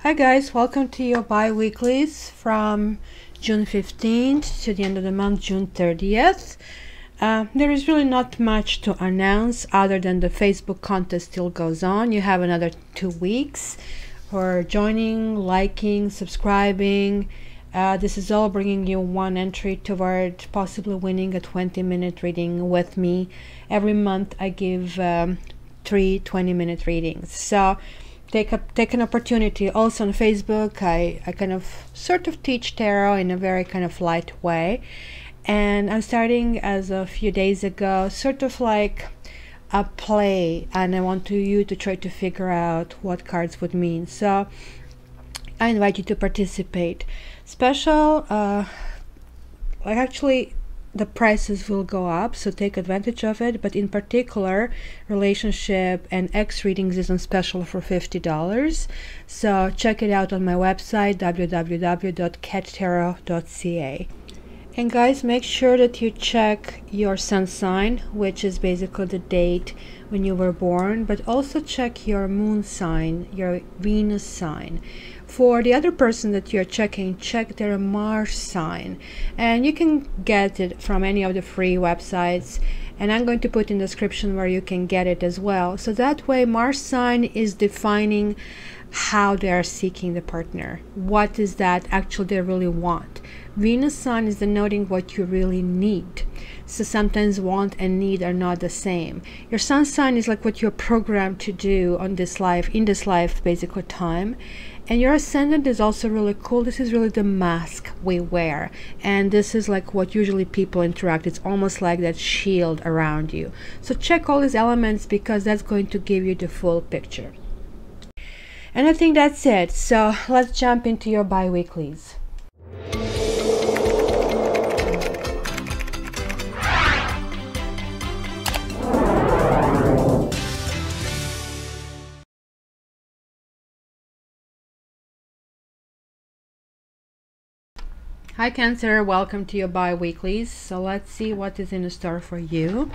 Hi guys, welcome to your bi-weeklies from June 15th to the end of the month, June 30th. There is really not much to announce other than the Facebook contest still goes on. You have another 2 weeks for joining, liking, subscribing. This is all bringing you one entry toward possibly winning a 20-minute reading with me. Every month I give 3 20-minute readings. So take an opportunity. Also on Facebook I kind of sort of teach tarot in a very kind of light way, and I'm starting as a few days ago sort of like a play, and I want you to try to figure out what cards would mean. So I invite you to participate. Special actually the prices will go up, so take advantage of it, but in particular relationship and X readings is on special for $50. So check it out on my website www.cattarot.ca. And guys, make sure that you check your sun sign, which is basically the date when you were born, but also check your moon sign, your Venus sign. For the other person that you're checking, check their Mars sign, and you can get it from any of the free websites, and I'm going to put in the description where you can get it as well. So that way Mars sign is defining how they are seeking the partner, what is that actually they really want. Venus sign is denoting what you really need. So sometimes want and need are not the same. Your sun sign is like what you're programmed to do on this life, in this life basically time. And your ascendant is also really cool. This is really the mask we wear, and this is like what usually people interact. It's almost like that shield around you. So check all these elements because that's going to give you the full picture. And I think that's it. So let's jump into your bi-weeklies. Hi Cancer, welcome to your bi-weeklies. So let's see what is in store for you.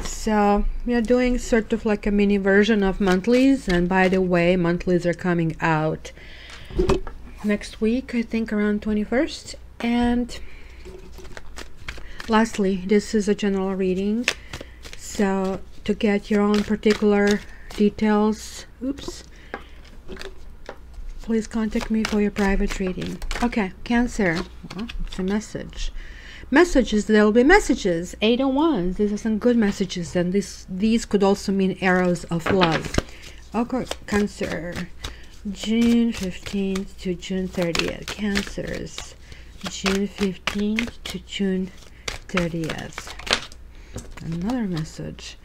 So we are doing sort of like a mini version of monthlies, and by the way, monthlies are coming out next week, I think around 21st. And lastly, this is a general reading, so to get your own particular details, please contact me for your private reading. Okay, Cancer, well, it's a message. Messages, there will be messages, 8 and 1s. These are some good messages, and these could also mean arrows of love. Okay, Cancer, June 15th to June 30th. Cancers, June 15th to June 30th. Another message,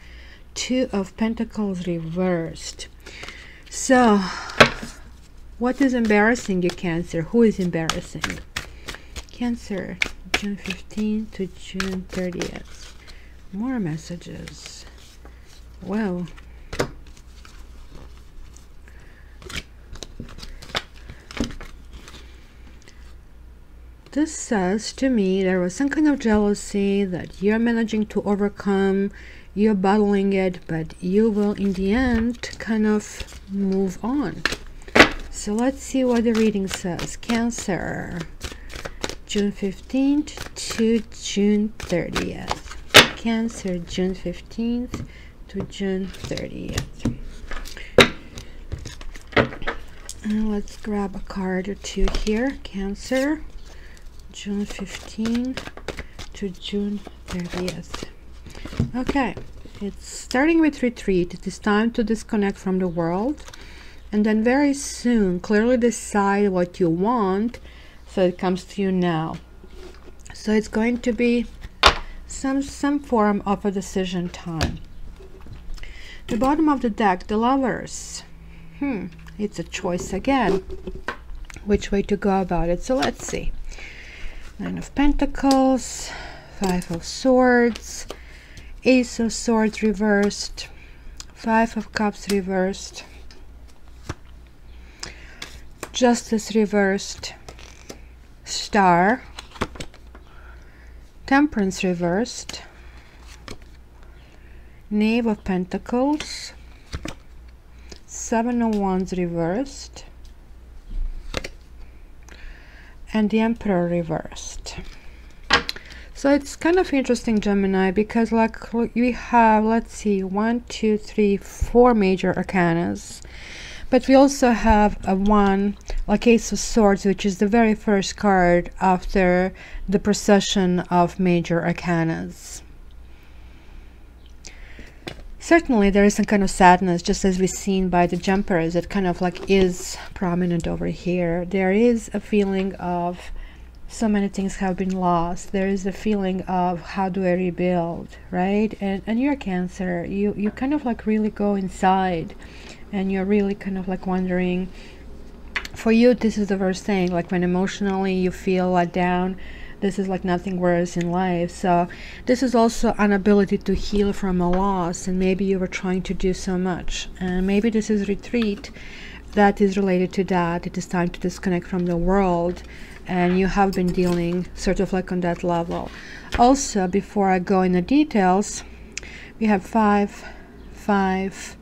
2 of Pentacles reversed. So what is embarrassing you, Cancer? Who is embarrassing? Cancer, June 15th to June 30th. More messages. Well, this says to me there was some kind of jealousy that you're managing to overcome. You're battling it, but you will in the end kind of move on. So let's see what the reading says. Cancer, June 15th to June 30th. Cancer, June 15th to June 30th. And let's grab a card or two here. Cancer, June 15th to June 30th. Okay, it's starting with retreat. It is time to disconnect from the world, and then very soon clearly decide what you want, so it comes to you now. So it's going to be some form of a decision time. The bottom of the deck, the Lovers. It's a choice again, which way to go about it. So let's see. 9 of Pentacles, 5 of Swords, Ace of Swords reversed, 5 of Cups reversed, Justice reversed, Star, Temperance reversed, Knave of Pentacles, 7 of Wands reversed, and the Emperor reversed. So it's kind of interesting, Gemini, because like we have, let's see, 1, 2, 3, 4 major arcanas, but we also have a one, like Ace of Swords, which is the very first card after the procession of major arcanas. Certainly there is some kind of sadness, just as we've seen by the jumpers, that kind of like is prominent over here. There is a feeling of so many things have been lost. There is a feeling of how do I rebuild, right? And you're Cancer, you kind of like really go inside, and you're really kind of like wondering, for you this is the worst thing, like when emotionally you feel let down, this is like nothing worse in life. So this is also an ability to heal from a loss, and maybe you were trying to do so much, and maybe this is retreat that is related to that. It is time to disconnect from the world, and you have been dealing sort of like on that level. Also, before I go in the details, we have 5, 5,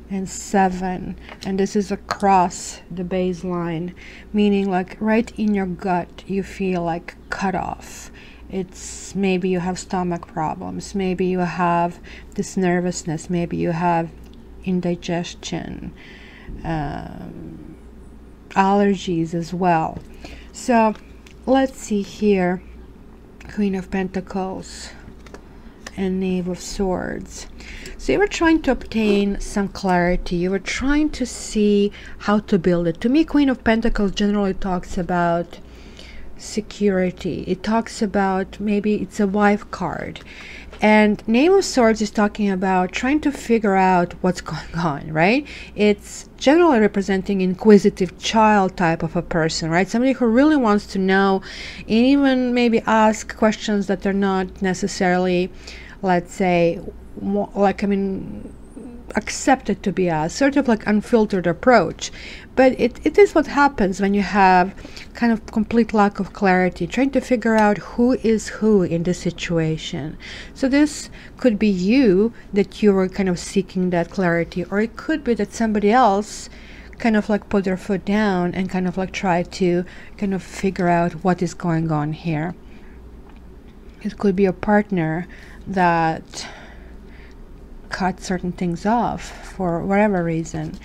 and 7, and this is across the baseline, meaning like right in your gut you feel like cut off. It's maybe you have stomach problems, maybe you have this nervousness, maybe you have indigestion, allergies as well. So let's see here, Queen of Pentacles and Knave of Swords. So you were trying to obtain some clarity, you were trying to see how to build it. To me, Queen of Pentacles generally talks about security. It talks about, maybe it's a wife card, and Knave of Swords is talking about trying to figure out what's going on, right? It's generally representing inquisitive child type of a person, right? Somebody who really wants to know, and even maybe ask questions that are not necessarily, let's say, like, I mean, accepted to be a sort of like unfiltered approach. But it is what happens when you have kind of complete lack of clarity, trying to figure out who is who in this situation. So this could be you, that you were kind of seeking that clarity, or it could be that somebody else kind of like put their foot down and kind of like try to kind of figure out what is going on here. It could be a partner that cut certain things off for whatever reason,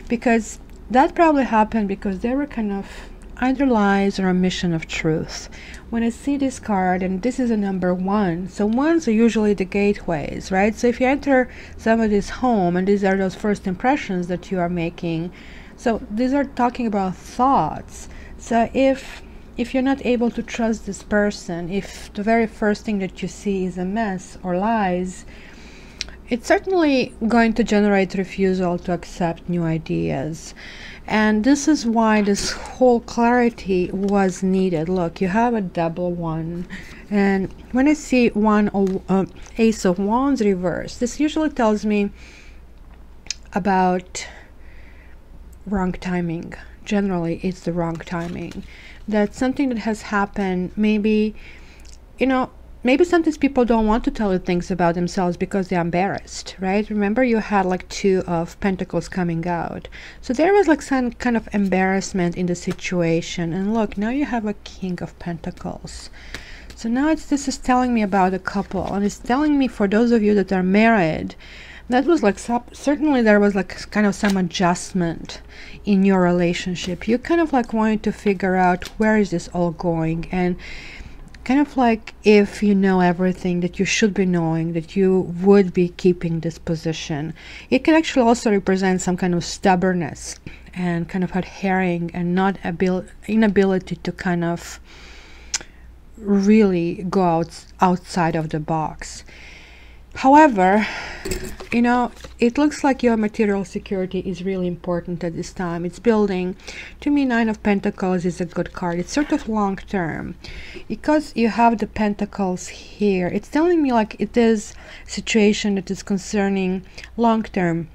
because that probably happened because they were kind of either lies or a mission of truth. When I see this card, and this is a number 1, so ones are usually the gateways, right? So if you enter somebody's home, and these are those first impressions that you are making, so these are talking about thoughts. So if you're not able to trust this person, if the very first thing that you see is a mess or lies, it's certainly going to generate refusal to accept new ideas. And this is why this whole clarity was needed. Look, you have a double 1, and when I see Ace of Wands reversed, this usually tells me about wrong timing. Generally it's the wrong timing, that something that has happened, maybe, you know, maybe sometimes people don't want to tell you things about themselves because they're embarrassed, right? Remember, you had like 2 of Pentacles coming out. So there was like some kind of embarrassment in the situation. And look, now you have a King of Pentacles. So now this is telling me about a couple. And it's telling me, for those of you that are married, that was like, certainly there was like kind of some adjustment in your relationship. You kind of like wanted to figure out where is this all going, and kind of like, if you know everything that you should be knowing, that you would be keeping this position. It can actually also represent some kind of stubbornness and kind of adhering, and not inability to kind of really go outside of the box. However, you know, it looks like your material security is really important at this time. It's building. To me, 9 of Pentacles is a good card. It's sort of long term, because you have the Pentacles here. It's telling me like it is a situation that is concerning long term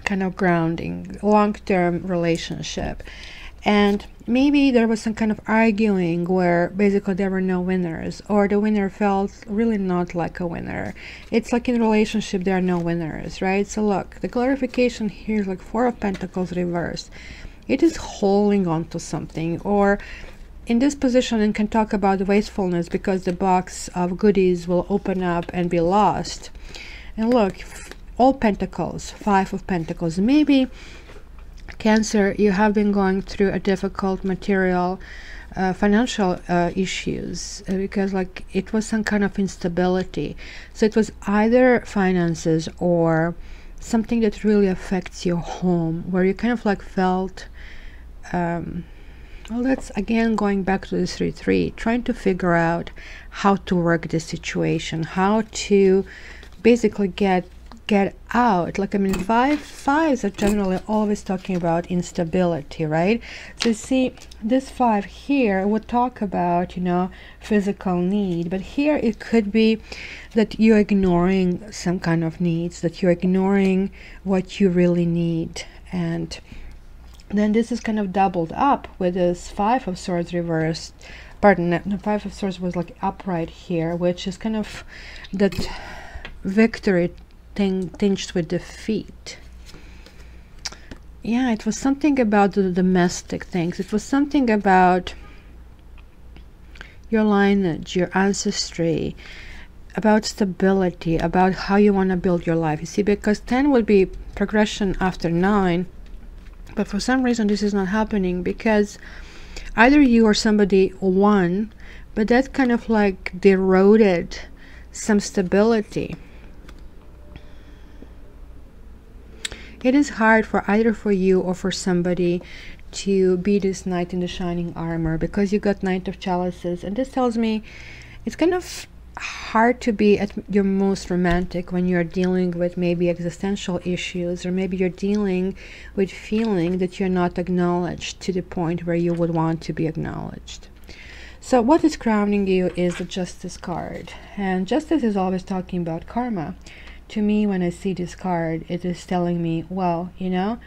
kind of grounding, long term relationship. And maybe there was some kind of arguing where basically there were no winners, or the winner felt really not like a winner. It's like in a relationship there are no winners, right? So look, the clarification here is like 4 of Pentacles reversed. It is holding on to something, or in this position and can talk about wastefulness because the box of goodies will open up and be lost. And look, all pentacles, 5 of pentacles. Maybe Cancer, you have been going through a difficult material financial issues because like it was some kind of instability. So it was either finances or something that really affects your home, where you kind of like felt well, that's again going back to this retreat, trying to figure out how to work this situation, how to basically get out. Like, I mean, fives are generally always talking about instability, right? So you see, this 5 here would talk about, you know, physical need, but here it could be that you're ignoring some kind of needs, that you're ignoring what you really need. And then this is kind of doubled up with this 5 of Swords reversed. Pardon, the 5 of Swords was like upright here, which is kind of that victory tinged with defeat. Yeah, it was something about the domestic things. It was something about your lineage, your ancestry, about stability, about how you want to build your life. You see, because 10 would be progression after 9, but for some reason this is not happening because either you or somebody won, but that kind of like eroded some stability. It is hard for either for you or for somebody to be this knight in the shining armor because you got Knight of Chalices, and this tells me it's kind of hard to be at your most romantic when you're dealing with maybe existential issues, or maybe you're dealing with feeling that you're not acknowledged to the point where you would want to be acknowledged. So what is crowning you is the Justice card, and Justice is always talking about karma. To me, when I see this card, it is telling me, well, you know,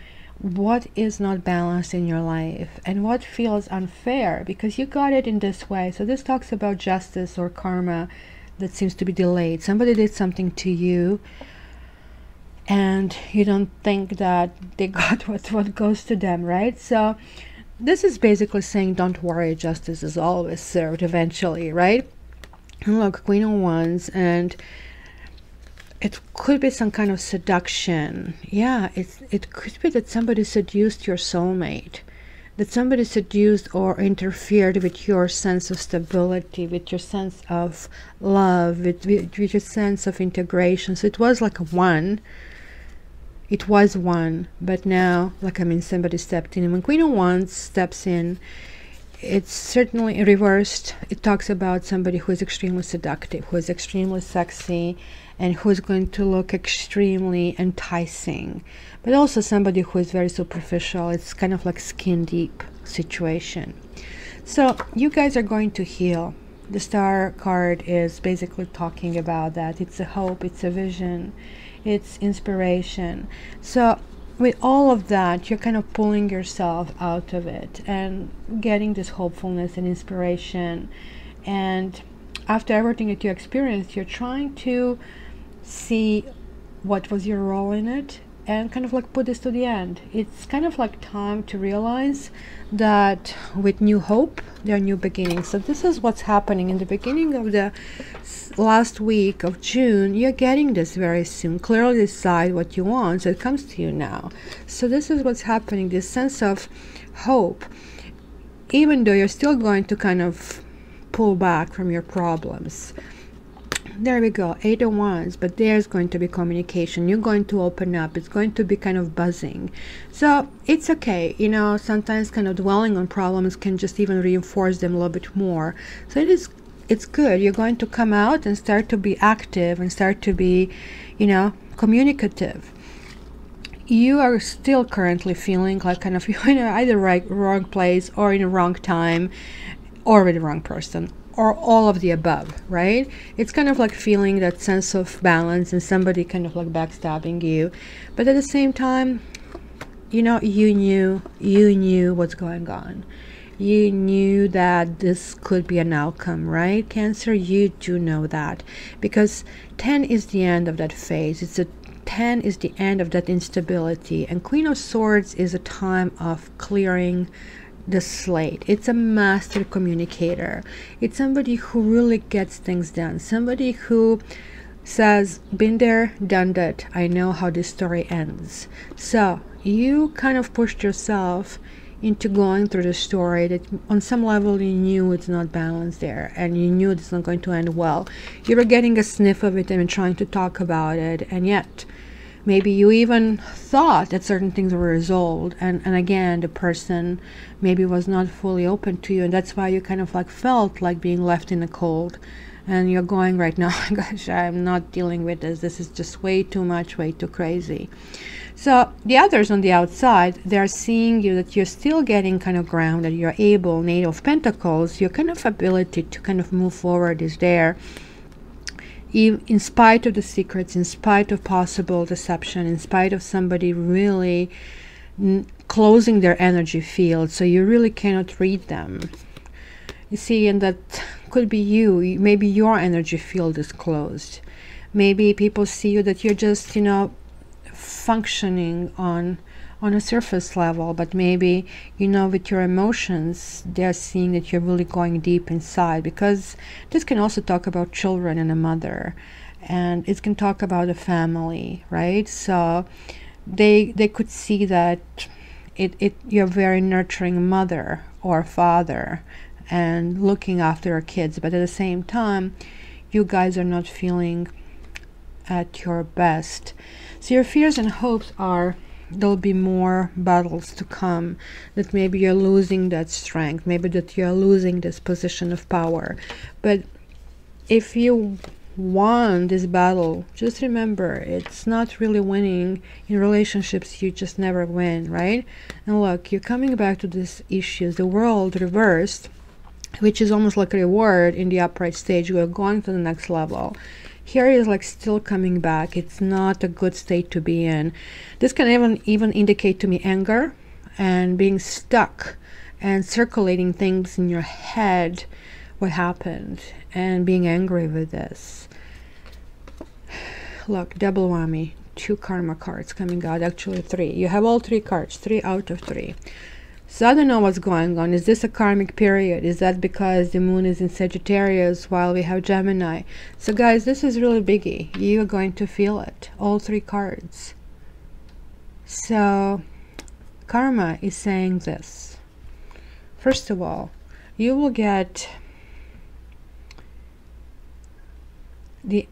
what is not balanced in your life and what feels unfair because you got it in this way. So this talks about justice or karma that seems to be delayed. Somebody did something to you and you don't think that they got what goes to them, right? So this is basically saying, don't worry, justice is always served eventually, right? And look, Queen of Wands, and it could be some kind of seduction. Yeah, it could be that somebody seduced your soulmate, that somebody seduced or interfered with your sense of stability, with your sense of love, with your sense of integration. So it was like a one. It was one, but now, like, I mean, somebody stepped in. And when Queen of Wands steps in, it's certainly reversed. It talks about somebody who is extremely seductive, who is extremely sexy, and who is going to look extremely enticing, but also somebody who is very superficial. It's kind of like skin deep situation. So you guys are going to heal. The Star card is basically talking about that. It's a hope, it's a vision, it's inspiration. So with all of that, you're kind of pulling yourself out of it and getting this hopefulness and inspiration. And after everything that you experienced, you're trying to see what was your role in it and kind of like put this to the end. It's kind of like time to realize that with new hope there are new beginnings. So this is what's happening in the beginning of the last week of June. You're getting this very soon. Clearly decide what you want, so it comes to you now. So this is what's happening, this sense of hope, even though you're still going to kind of pull back from your problems. There we go, 8 of Wands, but there's going to be communication. You're going to open up. It's going to be kind of buzzing. So it's okay, you know, sometimes kind of dwelling on problems can just even reinforce them a little bit more. So it's good. You're going to come out and start to be active and start to be, you know, communicative. You are still currently feeling like kind of you're in either wrong place or in the wrong time or with the wrong person, or all of the above, right? It's kind of like feeling that sense of balance and somebody kind of like backstabbing you, but at the same time, you know, you knew what's going on. You knew that this could be an outcome, right, Cancer? You do know that because 10 is the end of that phase. 10 is the end of that instability, and Queen of Swords is a time of clearing the slate. It's a master communicator. It's somebody who really gets things done. Somebody who says, been there, done that. I know how this story ends. So you kind of pushed yourself into going through the story that on some level you knew it's not balanced there, and you knew it's not going to end well. You were getting a sniff of it and trying to talk about it, and yet maybe you even thought that certain things were resolved, and again the person maybe was not fully open to you, and that's why you kind of like felt like being left in the cold. And you're going right now, gosh, I'm not dealing with this. This is just way too much, way too crazy. So the others on the outside, they're seeing you that you're still getting kind of grounded. You're able, Knave of Pentacles, your kind of ability to kind of move forward is there. In spite of the secrets, in spite of possible deception, in spite of somebody really closing their energy field, so you really cannot read them. You see, and that could be you. Maybe your energy field is closed. Maybe people see you that you're just, you know, functioning on a surface level, but maybe, you know, with your emotions, they're seeing that you're really going deep inside, because this can also talk about children and a mother, and it can talk about a family, right? So they could see that you're a very nurturing mother or father and looking after your kids, but at the same time you guys are not feeling at your best. So your fears and hopes are there'll be more battles to come, that maybe you're losing that strength, maybe that you're losing this position of power. But if you won this battle, just remember, it's not really winning. In relationships you just never win, right? And look, you're coming back to these issues, the world reversed, which is almost like a reward in the upright stage. We're going to the next level. Here is like still coming back. It's not a good state to be in. This can even indicate to me anger and being stuck and circulating things in your head, what happened, and being angry with this. Look, double whammy, 2 karma cards coming out, actually 3. You have all 3 cards, 3 out of 3. So I don't know what's going on. Is this a karmic period? Is that because the moon is in Sagittarius while we have Gemini? So guys, this is really biggie. You are going to feel it. All 3 cards. So karma is saying this. First of all, you will get the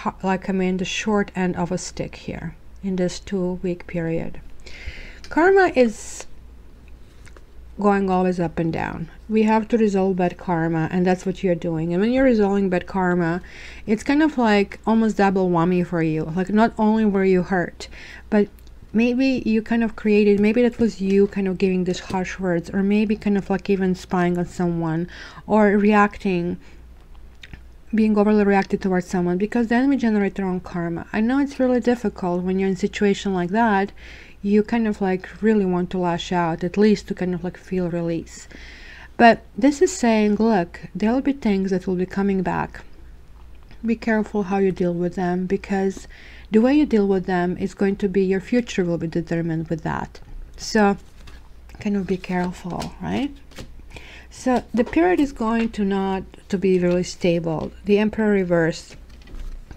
the short end of a stick here in this 2-week period. Karma is going always up and down. We have to resolve bad karma, and that's what you're doing. And when you're resolving bad karma, it's kind of like almost double whammy for you. Like, not only were you hurt, but maybe you kind of created, maybe that was you kind of giving these harsh words, or maybe kind of like even spying on someone, or reacting, being overly reacted towards someone, because then we generate our own karma. I know it's really difficult when you're in a situation like that. You kind of like really want to lash out, at least to kind of like feel release. But this is saying, look, there'll be things that will be coming back. Be careful how you deal with them, because the way you deal with them is going to be, your future will be determined with that. So kind of be careful, right? So the period is going to not to be really stable. The Emperor reversed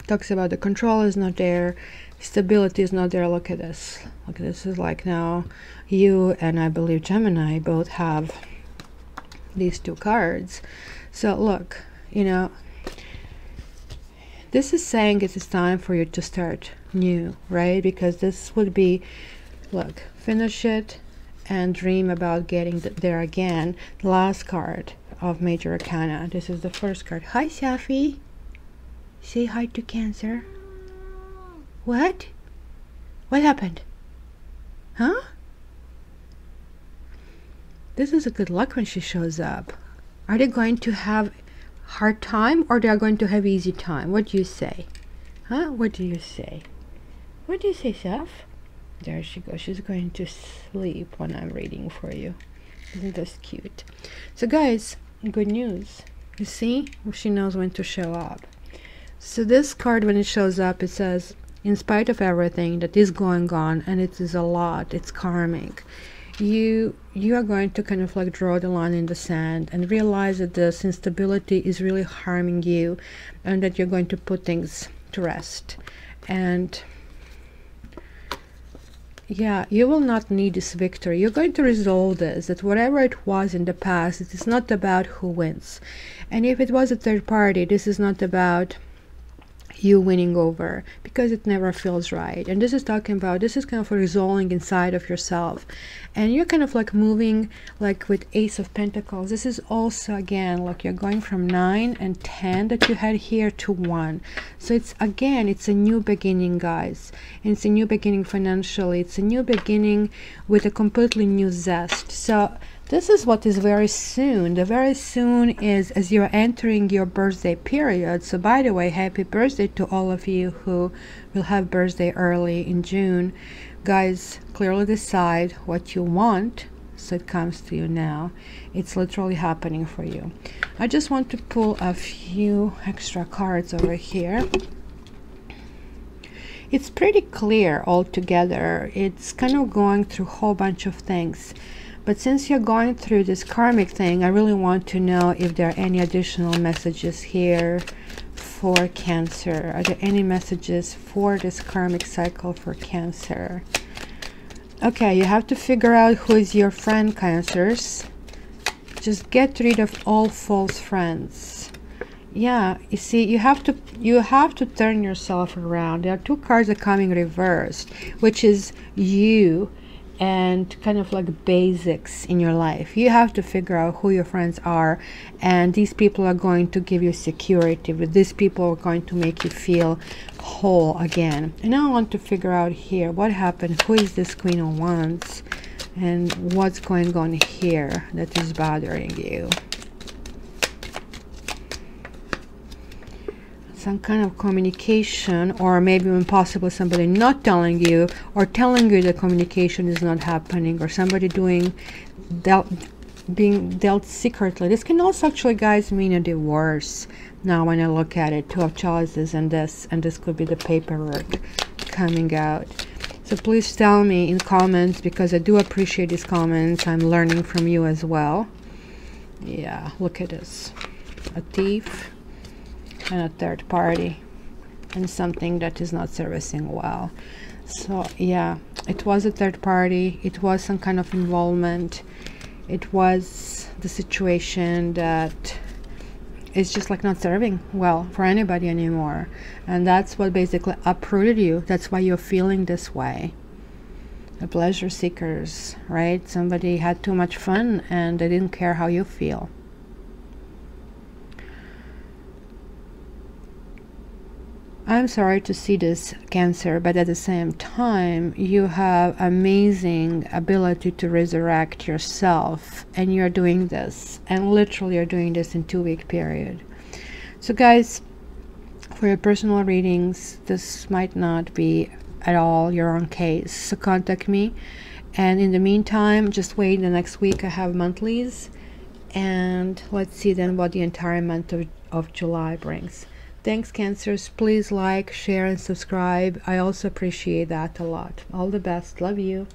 talks about the control is not there, stability is not there. Look at this. Look, this is like now you and I believe Gemini both have these 2 cards. So look, you know, this is saying it is time for you to start new, right? Because this would be, look, finish it and dream about getting there again. The last card of Major Arcana. This is the first card. Hi, Safi. Say hi to Cancer. What? What happened? Huh? This is a good luck when she shows up. Are they going to have hard time, or they are going to have easy time? What do you say? Huh? What do you say? What do you say, Saf? There she goes. She's going to sleep when I'm reading for you. Isn't this cute? So guys, good news. You see? She knows when to show up. So this card, when it shows up, it says, in spite of everything that is going on, and it is a lot, it's karmic, you are going to kind of like draw the line in the sand and realize that this instability is really harming you, and that you're going to put things to rest. And yeah, you will not need this victory. You're going to resolve this, that whatever it was in the past, it is not about who wins. And if it was a third party, this is not about you winning over, because it never feels right. And this is talking about, this is kind of resolving inside of yourself, and you're kind of like moving like with Ace of Pentacles. This is also again like you're going from 9 and 10 that you had here to 1. So it's again, it's a new beginning, guys. And it's a new beginning financially. It's a new beginning with a completely new zest. So this is what is very soon. The very soon is as you're entering your birthday period. So by the way, happy birthday to all of you who will have birthday early in June. Guys, clearly decide what you want so it comes to you now. It's literally happening for you. I just want to pull a few extra cards over here. It's pretty clear altogether. It's kind of going through a whole bunch of things. But since you're going through this karmic thing, I really want to know if there are any additional messages here for Cancer. Are there any messages for this karmic cycle for Cancer? Okay, you have to figure out who is your friend, Cancers. Just get rid of all false friends. Yeah, you see, you have to turn yourself around. There are two cards that are coming reversed, which is you and kind of like basics in your life. You have to figure out who your friends are, and these people are going to give you security. But these people are going to make you feel whole again. And now I want to figure out here what happened. Who is this Queen of Wands, and what's going on here that is bothering you? Some kind of communication, or maybe when possible somebody not telling you, or telling you that communication is not happening, or somebody being dealt secretly. This can also actually, guys, mean a divorce. Now when I look at it, 2 of chalices and this could be the paperwork coming out. So please tell me in comments, because I do appreciate these comments. I'm learning from you as well. Yeah, look at this. A thief and a third party, and something that is not servicing well. So yeah, it was a third party. It was some kind of involvement. It was the situation that is just like not serving well for anybody anymore, and that's what basically uprooted you. That's why you're feeling this way. The pleasure seekers, right? Somebody had too much fun and they didn't care how you feel. I'm sorry to see this, Cancer, but at the same time, you have amazing ability to resurrect yourself, and you're doing this, and literally you're doing this in 2-week period. So guys, for your personal readings, this might not be at all your own case, so contact me. And in the meantime, just wait the next week. I have monthlies, and let's see then what the entire month of July brings. Thanks, Cancers. Please like, share, and subscribe. I also appreciate that a lot. All the best. Love you.